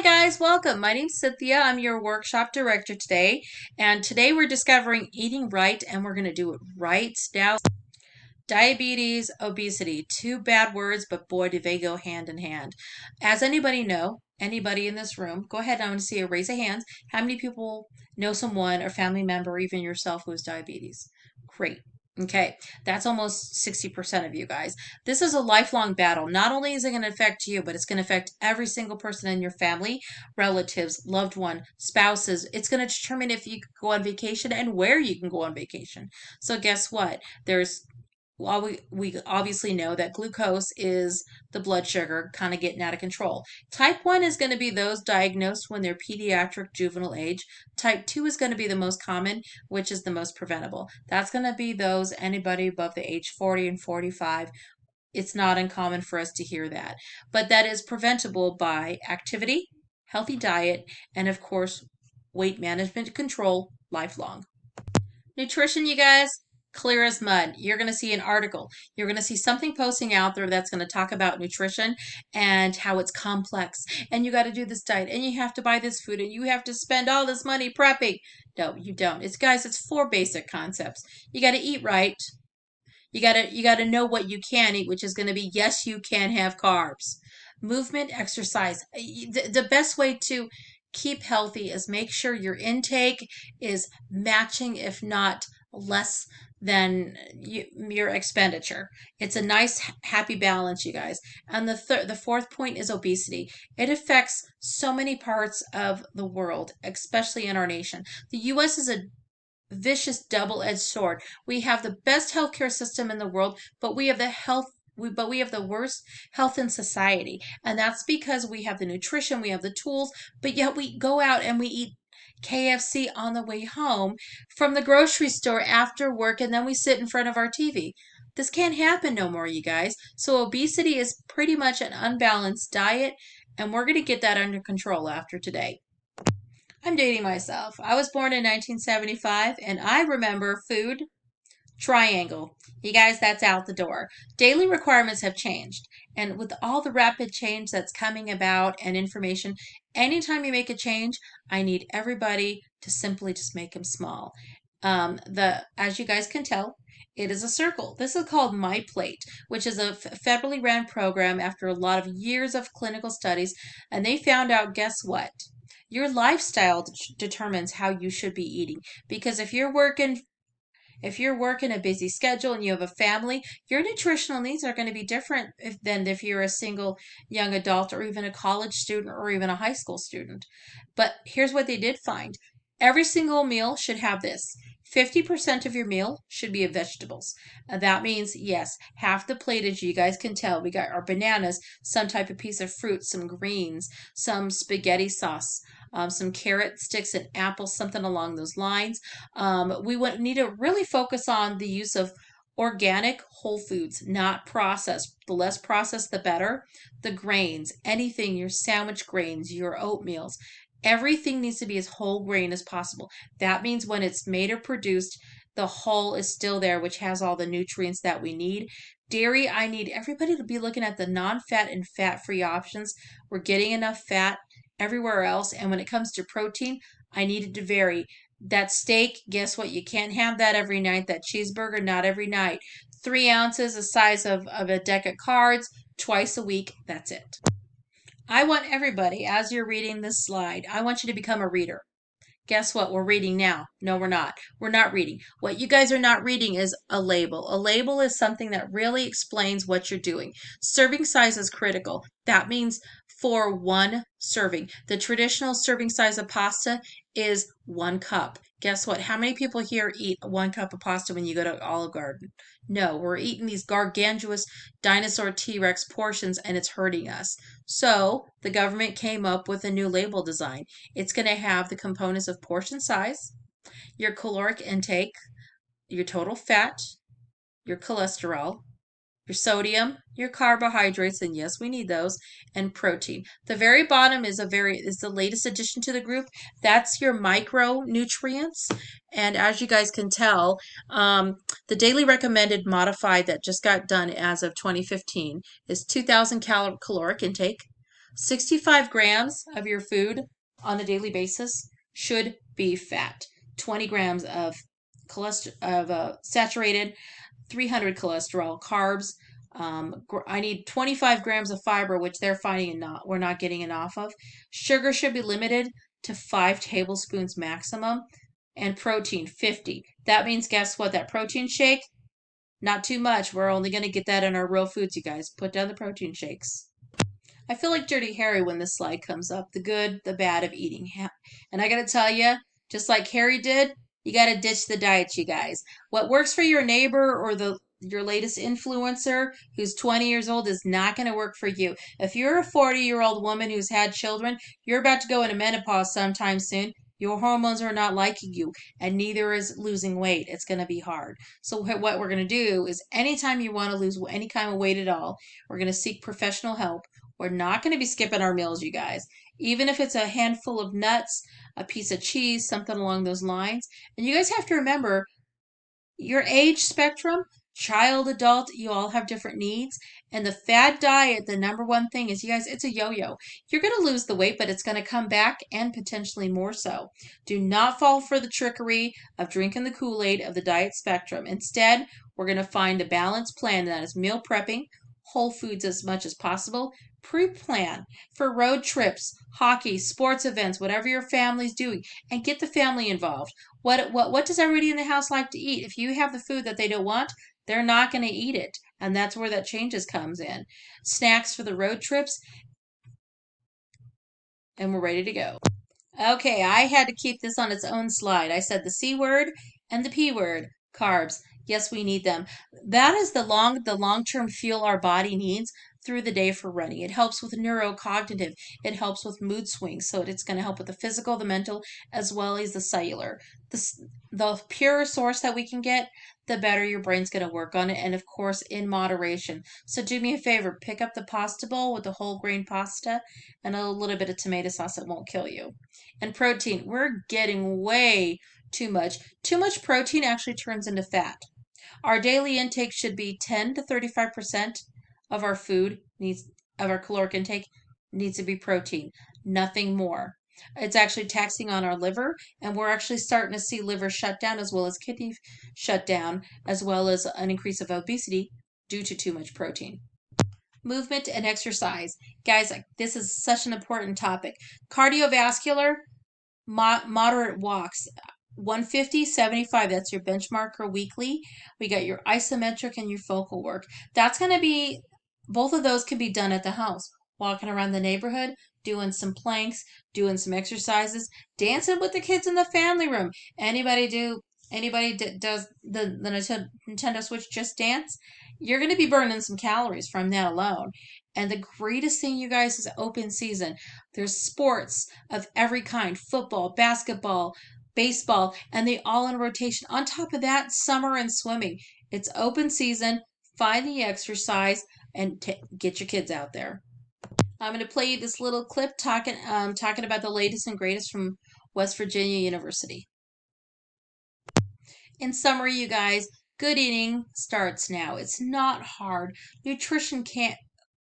guys, welcome. My name's Cynthia. I'm your workshop director today, and today we're discovering eating right, and we're going to do it right now. Diabetes, obesity, two bad words, but boy, do they go hand in hand. As anybody know, anybody in this room, go ahead. I want to see a raise of hands. How many people know someone or family member, or even yourself, who has diabetes? Great. Okay, that's almost 60% of you guys. This is a lifelong battle. Not only is it going to affect you, but it's going to affect every single person in your family, relatives, loved one, spouses. It's going to determine if you can go on vacation and where you can go on vacation. So guess what? There's well, we obviously know that glucose is the blood sugar kind of getting out of control. Type 1 is going to be those diagnosed when they're pediatric juvenile age. Type 2 is going to be the most common, which is the most preventable. That's going to be those anybody above the age 40 and 45. It's not uncommon for us to hear that. But that is preventable by activity, healthy diet, and of course, weight management control lifelong. Nutrition, you guys, clear as mud. You're going to see an article. You're going to see something posting out there that's going to talk about nutrition and how it's complex. And you got to do this diet and you have to buy this food and you have to spend all this money prepping. No, you don't. It's guys, it's four basic concepts. You got to eat right. You got to know what you can eat, which is going to be yes, you can have carbs. Movement, exercise. The best way to keep healthy is make sure your intake is matching, if not less than your expenditure. It's a nice happy balance, you guys. And the fourth point is obesity. It affects so many parts of the world, especially in our nation. The US is a vicious double-edged sword. We have the best healthcare system in the world, but we have the worst health in society. And that's because we have the nutrition, we have the tools, but yet we go out and we eat KFC on the way home from the grocery store after work, and then we sit in front of our TV. This can't happen no more, you guys. So obesity is pretty much an unbalanced diet, and we're going to get that under control after today. I'm dating myself. I was born in 1975, and I remember food triangle. You guys, that's out the door. Daily requirements have changed. And with all the rapid change that's coming about and information, anytime you make a change, I need everybody to simply just make them small. As you guys can tell, it is a circle. This is called MyPlate, which is a federally ran program after a lot of years of clinical studies. And they found out, guess what? Your lifestyle determines how you should be eating. Because if you're working a busy schedule and you have a family, your nutritional needs are going to be different than if you're a single young adult or even a college student or even a high school student. But here's what they did find. Every single meal should have this. 50% of your meal should be of vegetables. That means, yes, half the plate, as you guys can tell, we got our bananas, some type of piece of fruit, some greens, some spaghetti sauce, some carrot sticks and apples, something along those lines. We need to really focus on the use of organic whole foods, not processed. The less processed, the better. The grains, anything, your sandwich grains, your oatmeals, everything needs to be as whole grain as possible. That means when it's made or produced, the hull is still there, which has all the nutrients that we need. Dairy, I need everybody to be looking at the non-fat and fat-free options. We're getting enough fat everywhere else. And when it comes to protein, I need it to vary. That steak, guess what? You can't have that every night. That cheeseburger, not every night. 3 ounces, the size of a deck of cards, twice a week. That's it. I want everybody, as you're reading this slide, I want you to become a reader. Guess what? We're reading now. No, we're not. We're not reading. What you guys are not reading is a label. A label is something that really explains what you're doing. Serving size is critical. That means for one serving. The traditional serving size of pasta is 1 cup. Guess what? How many people here eat 1 cup of pasta when you go to Olive Garden? No, we're eating these gargantuous dinosaur T-Rex portions and it's hurting us. So the government came up with a new label design. It's going to have the components of portion size, your caloric intake, your total fat, your cholesterol, your sodium, your carbohydrates, and yes, we need those, and protein. The very bottom is the latest addition to the group. That's your micronutrients. And as you guys can tell, the daily recommended modified that just got done as of 2015 is 2,000 caloric intake, 65 grams of your food on a daily basis should be fat. 20 grams of saturated, 300 cholesterol, carbs. I need 25 grams of fiber, which they're finding we're not getting enough of. Sugar should be limited to 5 tablespoons maximum, and protein 50. That means, guess what? That protein shake, not too much. We're only going to get that in our real foods, you guys. Put down the protein shakes. I feel like Dirty Harry when this slide comes up. The good, the bad of eating. And I got to tell you, just like Harry did, you got to ditch the diet, you guys. What works for your neighbor or your latest influencer who's 20 years old is not going to work for you. If you're a 40-year-old woman who's had children, you're about to go into menopause sometime soon. Your hormones are not liking you, and neither is losing weight. It's going to be hard. So what we're going to do is anytime you want to lose any kind of weight at all, we're going to seek professional help. We're not going to be skipping our meals, you guys. Even if it's a handful of nuts, a piece of cheese, something along those lines. And you guys have to remember your age spectrum, child, adult, you all have different needs. And the fad diet, the number one thing is, you guys, it's a yo-yo. You're going to lose the weight, but it's going to come back and potentially more so. Do not fall for the trickery of drinking the Kool-Aid of the diet spectrum. Instead, we're going to find a balanced plan that is meal prepping, whole foods as much as possible, pre-plan for road trips, hockey, sports events, whatever your family's doing, and get the family involved. What does everybody in the house like to eat? If you have the food that they don't want, they're not going to eat it. And that's where that changes comes in. Snacks for the road trips, and we're ready to go. Okay, I had to keep this on its own slide. I said the C word and the P word, carbs. Yes, we need them. That is the long-term fuel our body needs through the day for running. It helps with neurocognitive. It helps with mood swings. So it's going to help with the physical, the mental, as well as the cellular. The pure source that we can get, the better your brain's going to work on it. And of course, in moderation. So do me a favor, pick up the pasta bowl with the whole grain pasta and a little bit of tomato sauce. It won't kill you. And protein, we're getting way too much. Too much protein actually turns into fat. Our daily intake should be 10 to 35% of our our caloric intake needs to be protein, nothing more. It's actually taxing on our liver, and we're actually starting to see liver shutdown as well as kidney shutdown, as well as an increase of obesity due to too much protein. Movement and exercise. Guys, this is such an important topic. Cardiovascular, moderate walks. 150, 75, that's your benchmarker weekly. We got your isometric and your focal work. That's going to be, both of those can be done at the house. Walking around the neighborhood, doing some planks, doing some exercises, dancing with the kids in the family room. Anybody does the Nintendo Switch Just Dance? You're going to be burning some calories from that alone. And the greatest thing, you guys, is open season. There's sports of every kind, football, basketball, baseball, and they all in rotation. On top of that, summer and swimming. It's open season. Find the exercise and get your kids out there. I'm going to play you this little clip talking about the latest and greatest from West Virginia University. In summary, you guys, good eating starts now. It's not hard. Nutrition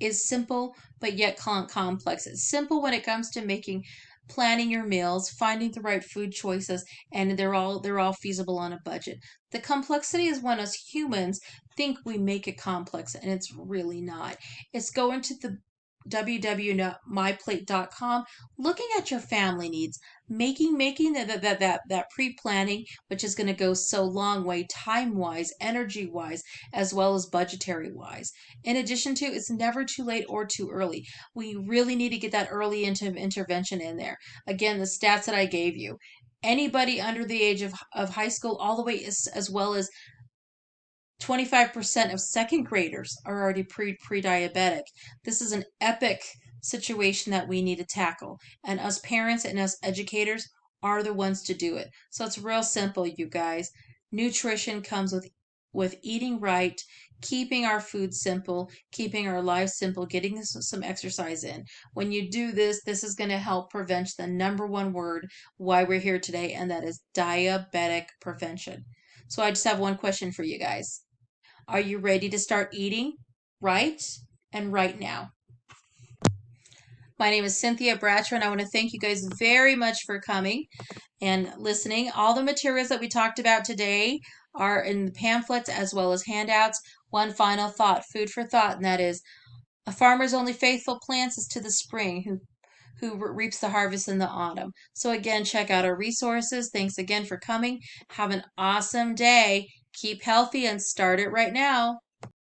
is simple, but yet complex. It's simple when it comes to planning your meals, finding the right food choices, and they're all feasible on a budget. The complexity is when us humans think we make it complex, and it's really not. It's going to the www.myplate.com, looking at your family needs, making that pre-planning, which is going to go so long way, time-wise, energy-wise, as well as budgetary-wise. In addition to, it's never too late or too early. We really need to get that early intervention in there. Again, the stats that I gave you. Anybody under the age of high school, all the way as well as 25% of second graders are already pre-diabetic. This is an epic situation that we need to tackle. And us parents and us educators are the ones to do it. So it's real simple, you guys. Nutrition comes with eating right, keeping our food simple, keeping our lives simple, getting some exercise in. When you do this, this is going to help prevent the number one word why we're here today, and that is diabetic prevention. So I just have one question for you guys. Are you ready to start eating right and right now? My name is Cynthia Bratcher, and I want to thank you guys very much for coming and listening. All the materials that we talked about today are in the pamphlets as well as handouts. One final thought, food for thought, and that is a farmer's only faithful plants is to the spring who reaps the harvest in the autumn. So again, check out our resources. Thanks again for coming. Have an awesome day. Keep healthy and start it right now.